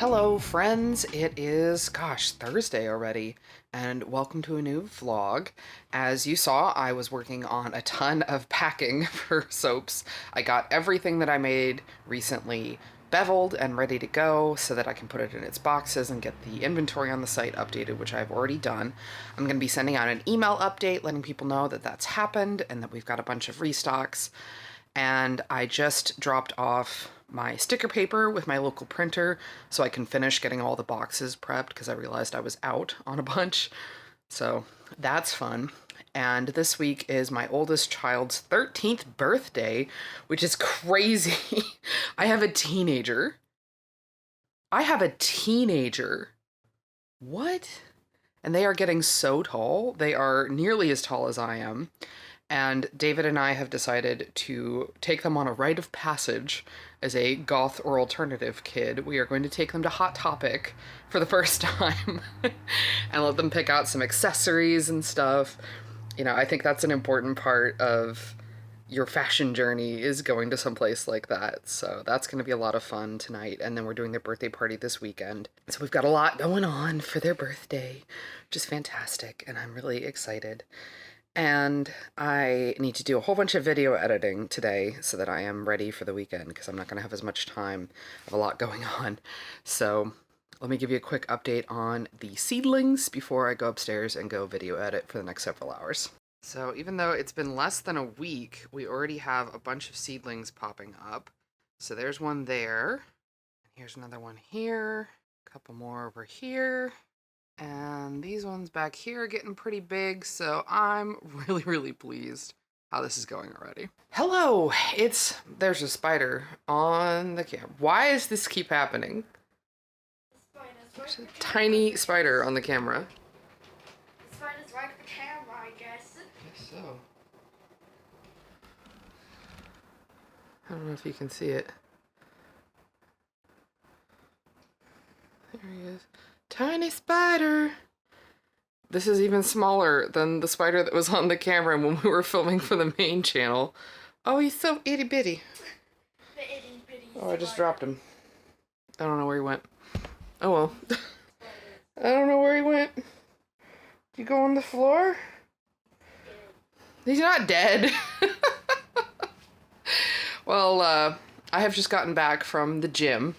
Hello friends, it is, Thursday already, and welcome to a new vlog. As you saw, I was working on a ton of packing for soaps. I got everything that I made recently beveled and ready to go so that I can put it in its boxes and get the inventory on the site updated, which I've already done. I'm going to be sending out an email update letting people know that that's happened and that we've got a bunch of restocks. And I just dropped off my sticker paper with my local printer so I can finish getting all the boxes prepped because I realized I was out on a bunch. So that's fun. And this week is my oldest child's 13th birthday, which is crazy. I have a teenager. What? And they are getting so tall. They are nearly as tall as I am. And David and I have decided to take them on a rite of passage as a goth or alternative kid. We are going to take them to Hot Topic for the first time and let them pick out some accessories and stuff. You know, I think that's an important part of your fashion journey, is going to someplace like that. So that's going to be a lot of fun tonight. And then we're doing their birthday party this weekend. So we've got a lot going on for their birthday, which is fantastic. And I'm really excited. And I need to do a whole bunch of video editing today so that I am ready for the weekend because I'm not going to have as much time. I have a lot going on. So let me give you a quick update on the seedlings before I go upstairs and go video edit for the next several hours. So even though it's been less than a week, we already have a bunch of seedlings popping up. So there's one there. Here's another one here. A couple more over here. And these ones back here are getting pretty big, so I'm really pleased how this is going already. Hello! There's a spider on the camera. Why does this keep happening? There's a tiny spider on the camera. The spider's like the camera, I guess. I guess so. I don't know if you can see it. There he is. Tiny spider. This is even smaller than the spider that was on the camera when we were filming for the main channel. Oh, he's so itty bitty. The itty bitty. Oh, I just dropped him. I don't know where he went. Oh well. I don't know where he went. Did you go on the floor? He's not dead. Well, I have just gotten back from the gym.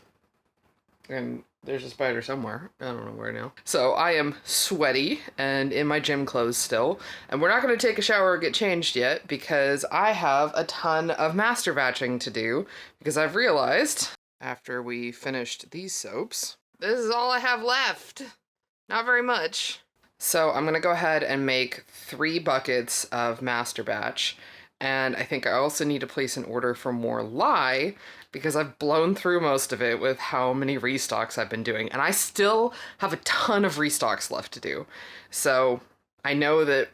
And there's a spider somewhere. I don't know where now. So I am sweaty and in my gym clothes still. And we're not going to take a shower or get changed yet because I have a ton of master batching to do. Because I've realized after we finished these soaps, this is all I have left. Not very much. So I'm going to go ahead and make 3 buckets of master batch. And I think I also need to place an order for more lye because I've blown through most of it with how many restocks I've been doing. And I still have a ton of restocks left to do. So I know that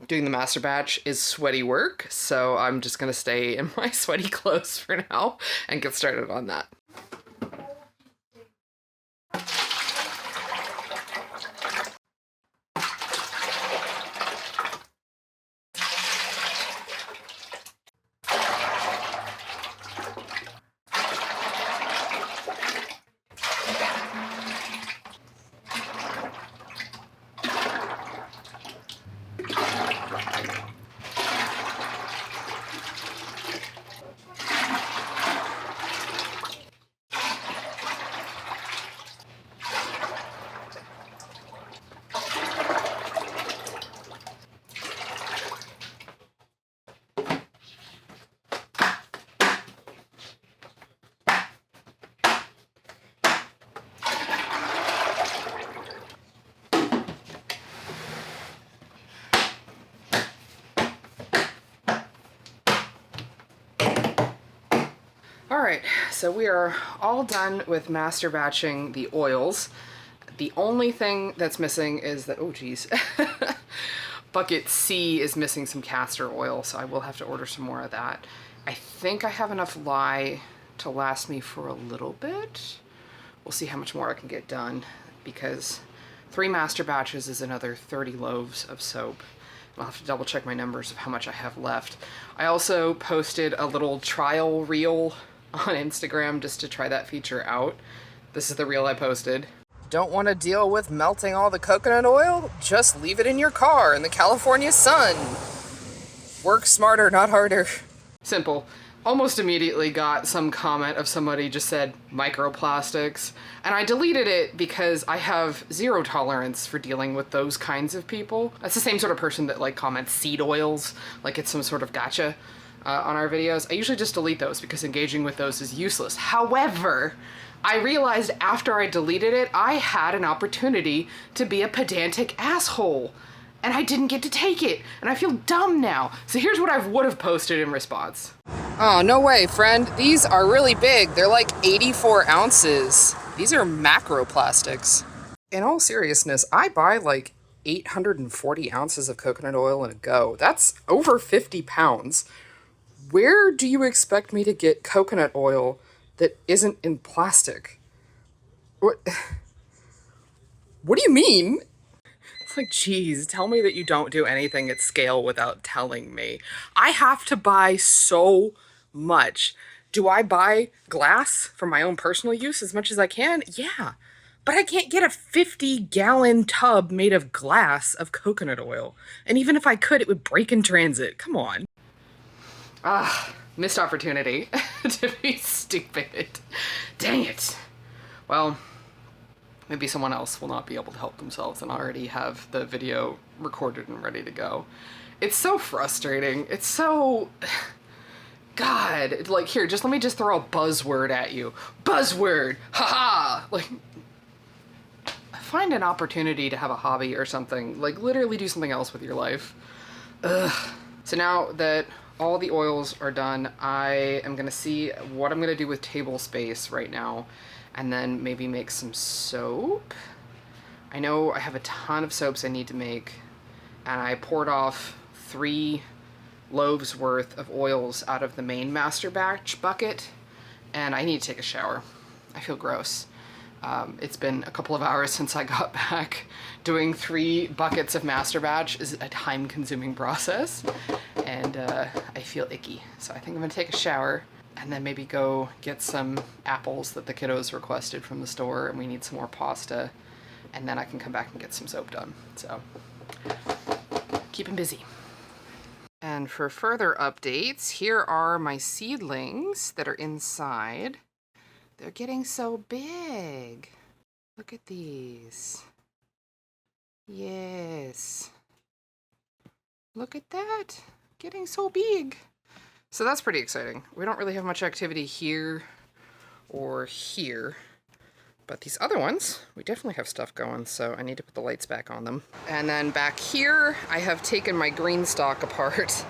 doing the master batch is sweaty work. So I'm just going to stay in my sweaty clothes for now and get started on that. Alright, so we are all done with master batching the oils. The only thing that's missing is that, oh geez, bucket C is missing some castor oil, so I will have to order some more of that. I think I have enough lye to last me for a little bit. We'll see how much more I can get done because 3 master batches is another 30 loaves of soap. I'll have to double check my numbers of how much I have left. I also posted a little trial reel on Instagram just to try that feature out. This is the reel I posted. Don't want to deal with melting all the coconut oil? Just leave it in your car in the California sun. Work smarter, not harder. Simple. Almost immediately got some comment of somebody just said microplastics, and I deleted it because I have zero tolerance for dealing with those kinds of people. That's the same sort of person that like comments seed oils, like it's some sort of gotcha on our videos. I usually just delete those because engaging with those is useless. However, I realized after I deleted it, I had an opportunity to be a pedantic asshole. And I didn't get to take it, and I feel dumb now. So here's what I would have posted in response. Oh, no way, friend. These are really big. They're like 84 ounces. These are macroplastics. In all seriousness, I buy like 840 ounces of coconut oil in a go. That's over 50 pounds. Where do you expect me to get coconut oil that isn't in plastic? What do you mean? It's like, geez, tell me that you don't do anything at scale without telling me. I have to buy so much. Do I buy glass for my own personal use as much as I can? Yeah. But I can't get a 50-gallon tub made of glass of coconut oil. And even if I could, it would break in transit. Come on. Missed opportunity to be stupid. Dang it. Well, maybe someone else will not be able to help themselves and already have the video recorded and ready to go. It's so frustrating. It's so... God, like, here, just let me just throw a buzzword at you. Buzzword! Haha! Like, find an opportunity to have a hobby or something. Like, literally do something else with your life. Ugh. So now that all the oils are done, I am gonna see what I'm gonna do with table space right now. And then maybe make some soap. I know I have a ton of soaps I need to make, and I poured off 3 loaves worth of oils out of the main master batch bucket, and I need to take a shower. I feel gross. It's been a couple of hours since I got back. Doing 3 buckets of master batch is a time-consuming process, and I feel icky. So I think I'm gonna take a shower, and then maybe go get some apples that the kiddos requested from the store, and we need some more pasta, and then I can come back and get some soap done. So, keep 'em busy. And for further updates, here are my seedlings that are inside. They're getting so big. Look at these. Yes. Look at that. Getting so big. So that's pretty exciting. We don't really have much activity here or here, but these other ones, we definitely have stuff going, so I need to put the lights back on them. And then back here, I have taken my green stalk apart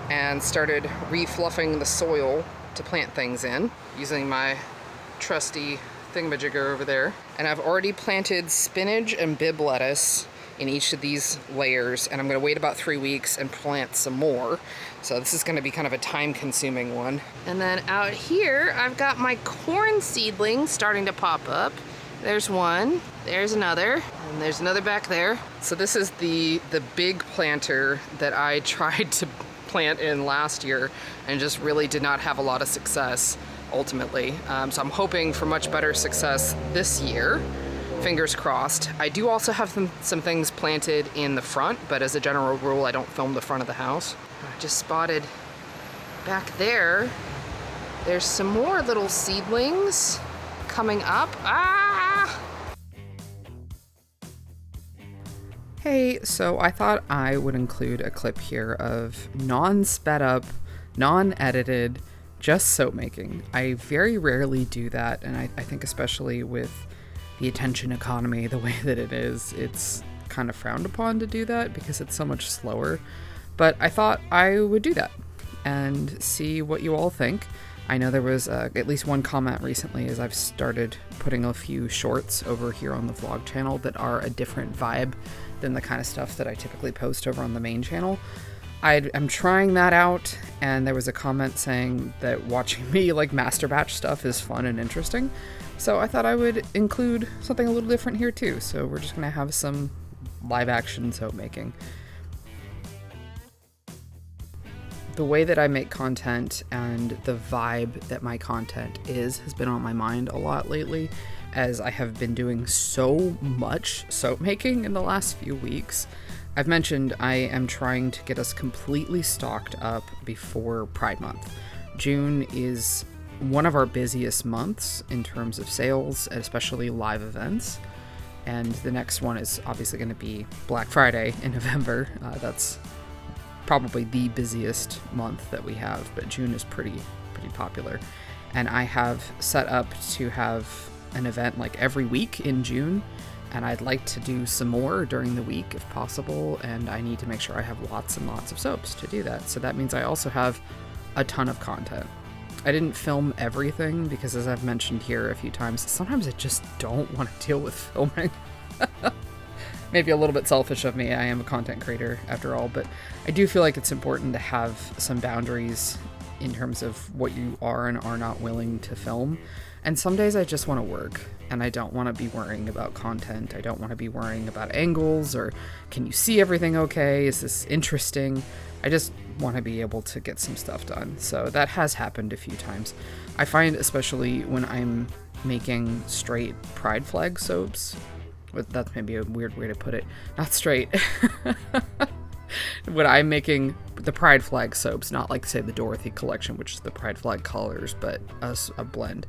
and started refluffing the soil to plant things in, using my trusty thingamajigger over there. And I've already planted spinach and bib lettuce in each of these layers, and I'm gonna wait about 3 weeks and plant some more. So this is gonna be kind of a time-consuming one. And then out here, I've got my corn seedlings starting to pop up. There's one, there's another, and there's another back there. So this is the big planter that I tried to plant in last year and just really did not have a lot of success ultimately. So I'm hoping for much better success this year. Fingers crossed. I do also have some things planted in the front, but as a general rule, I don't film the front of the house. I just spotted back there, there's some more little seedlings coming up. Ah! Hey, so I thought I would include a clip here of non-sped up, non-edited, just soap making. I very rarely do that, and I think especially with the attention economy the way that it is, it's kind of frowned upon to do that because it's so much slower. But I thought I would do that and see what you all think. I know there was at least one comment recently as I've started putting a few shorts over here on the vlog channel that are a different vibe than the kind of stuff that I typically post over on the main channel. I'm trying that out, and there was a comment saying that watching me like master batch stuff is fun and interesting. So I thought I would include something a little different here too. So we're just gonna have some live action soap making. The way that I make content and the vibe that my content has been on my mind a lot lately, as I have been doing so much soap making in the last few weeks. I've mentioned I am trying to get us completely stocked up before Pride Month. June is one of our busiest months in terms of sales, especially live events. And the next one is obviously going to be Black Friday in November. That's probably the busiest month that we have, but June is pretty popular. And I have set up to have an event like every week in June, and I'd like to do some more during the week if possible, and I need to make sure I have lots and lots of soaps to do that. So that means I also have a ton of content. I didn't film everything because, as I've mentioned here a few times, sometimes I just don't want to deal with filming. Maybe a little bit selfish of me. I am a content creator after all, but I do feel like it's important to have some boundaries in terms of what you are and are not willing to film. And some days I just want to work, and I don't want to be worrying about content. I don't want to be worrying about angles or can you see everything okay? Is this interesting? I just want to be able to get some stuff done. So that has happened a few times. I find especially when I'm making straight pride flag soaps, that's maybe a weird way to put it, not straight. When I'm making the pride flag soaps, not like say the Dorothy collection, which is the pride flag colors, but a blend.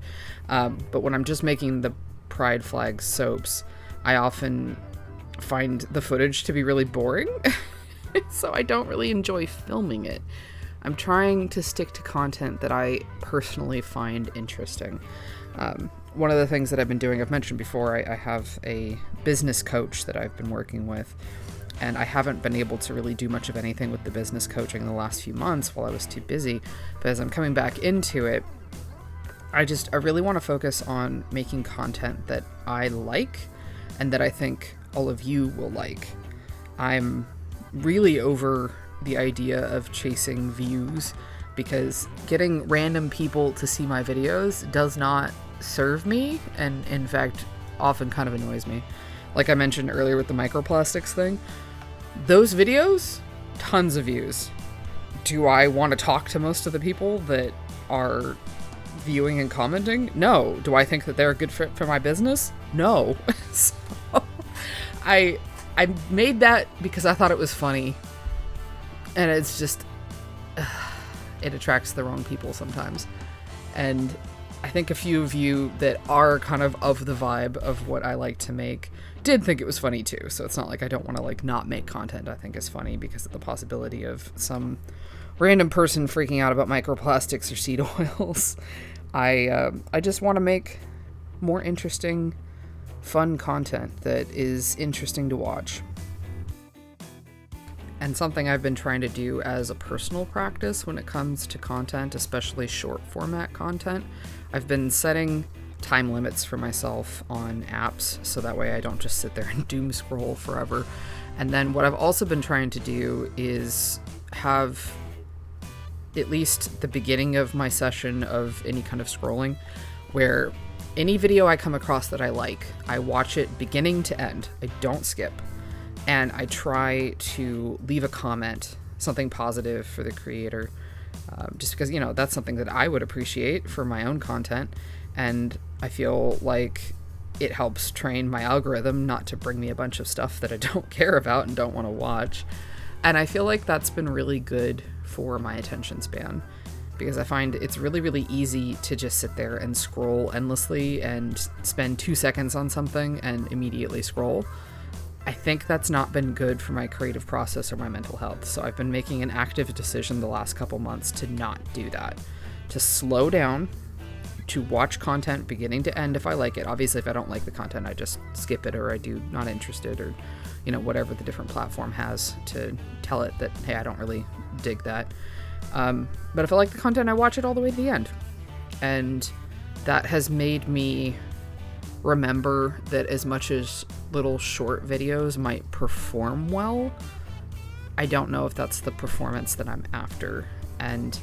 But when I'm just making the pride flag soaps, I often find the footage to be really boring. So I don't really enjoy filming it. I'm trying to stick to content that I personally find interesting. One of the things that I've been doing, I've mentioned before, I have a business coach that I've been working with, and I haven't been able to really do much of anything with the business coaching in the last few months while I was too busy. But as I'm coming back into it, I really want to focus on making content that I like and that I think all of you will like. I'm really over the idea of chasing views because getting random people to see my videos does not serve me, and in fact often kind of annoys me. Like I mentioned earlier with the microplastics thing, those videos, tons of views. Do I want to talk to most of the people that are viewing and commenting? No. Do I think that they're a good fit for my business? No. So I made that because I thought it was funny, and it's just it attracts the wrong people sometimes. And I think a few of you that are kind of the vibe of what I like to make did think it was funny too. So it's not like I don't want to like not make content I think is funny because of the possibility of some random person freaking out about microplastics or seed oils. I just want to make more interesting, fun content that is interesting to watch. And something I've been trying to do as a personal practice when it comes to content, especially short format content, I've been setting time limits for myself on apps so that way I don't just sit there and doom scroll forever. And then what I've also been trying to do is have at least the beginning of my session of any kind of scrolling where any video I come across that I like, I watch it beginning to end. I don't skip. And I try to leave a comment, something positive for the creator, just because, that's something that I would appreciate for my own content. And I feel like it helps train my algorithm not to bring me a bunch of stuff that I don't care about and don't want to watch. And I feel like that's been really good for my attention span, because I find it's really, really easy to just sit there and scroll endlessly and spend 2 seconds on something and immediately scroll. I think that's not been good for my creative process or my mental health. So I've been making an active decision the last couple months to not do that, to slow down, to watch content beginning to end if I like it. Obviously, if I don't like the content, I just skip it, or I do not interested, or, whatever the different platform has to tell it that, hey, I don't really dig that. But if I like the content, I watch it all the way to the end. And that has made me remember that as much as little short videos might perform well, I don't know if that's the performance that I'm after. And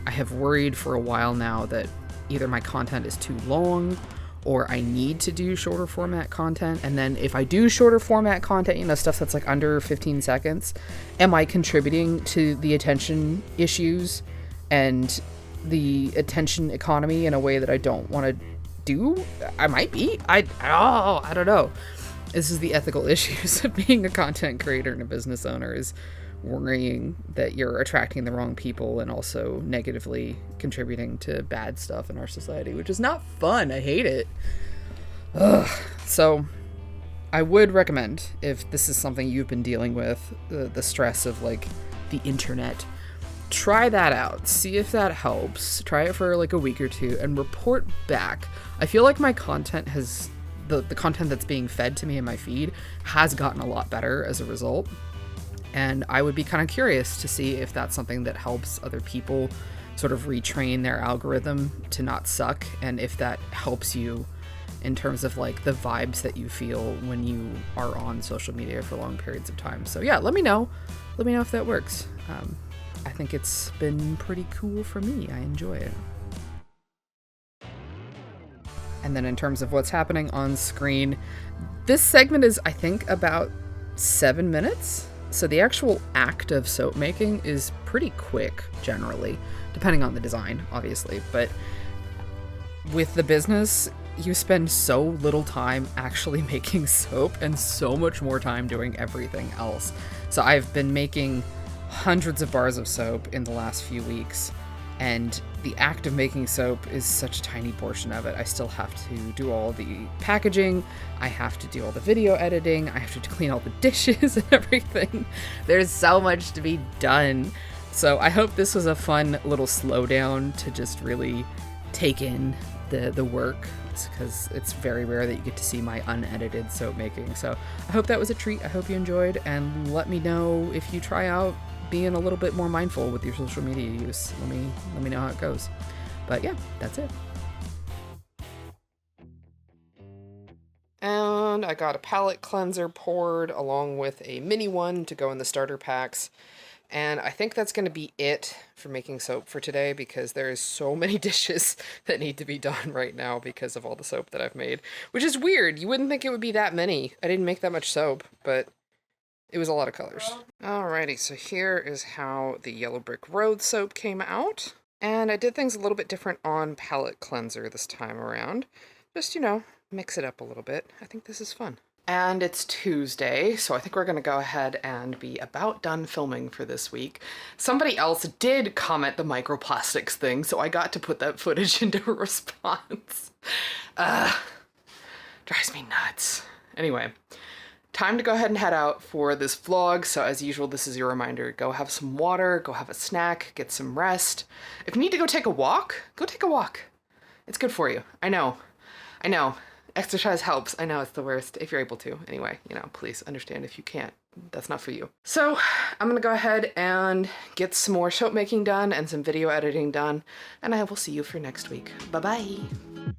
I have worried for a while now that either my content is too long or I need to do shorter format content. And then if I do shorter format content, stuff that's like under 15 seconds, am I contributing to the attention issues and the attention economy in a way that I don't want to do. I might be. I don't know. This is the ethical issues of being a content creator and a business owner, is worrying that you're attracting the wrong people and also negatively contributing to bad stuff in our society, which is not fun. I hate it. Ugh. So I would recommend, if this is something you've been dealing with, the stress of like the internet, try that out. See if that helps. Try it for like a week or two and report back. I feel like my content has, the content that's being fed to me in my feed has gotten a lot better as a result. And I would be kind of curious to see if that's something that helps other people sort of retrain their algorithm to not suck, and if that helps you in terms of like the vibes that you feel when you are on social media for long periods of time. So yeah, let me know. Let me know if that works. I think it's been pretty cool for me. I enjoy it. And then in terms of what's happening on screen, this segment is, I think, about 7 minutes. So the actual act of soap making is pretty quick, generally, depending on the design, obviously. But with the business, you spend so little time actually making soap and so much more time doing everything else. So I've been making hundreds of bars of soap in the last few weeks, and the act of making soap is such a tiny portion of it. I still have to do all the packaging, I have to do all the video editing, I have to clean all the dishes and everything. There's so much to be done. So I hope this was a fun little slowdown to just really take in the work, because it's very rare that you get to see my unedited soap making. So I hope that was a treat. I hope you enjoyed, and let me know if you try out being a little bit more mindful with your social media use. Let me know how it goes. But yeah, that's it. And I got a palette cleanser poured along with a mini one to go in the starter packs. And I think that's going to be it for making soap for today, because there is so many dishes that need to be done right now because of all the soap that I've made, which is weird. You wouldn't think it would be that many. I didn't make that much soap, but it was a lot of colors. Alrighty, so here is how the Yellow Brick Road soap came out. And I did things a little bit different on palette cleanser this time around. Just, mix it up a little bit. I think this is fun. And it's Tuesday, so I think we're going to go ahead and be about done filming for this week. Somebody else did comment the microplastics thing, so I got to put that footage into a response. Drives me nuts. Anyway, time to go ahead and head out for this vlog. So as usual, this is your reminder. Go have some water, go have a snack, get some rest. If you need to go take a walk, go take a walk. It's good for you. I know. Exercise helps. I know it's the worst if you're able to. Anyway, please understand if you can't. That's not for you. So I'm going to go ahead and get some more soap making done and some video editing done, and I will see you for next week. Bye-bye.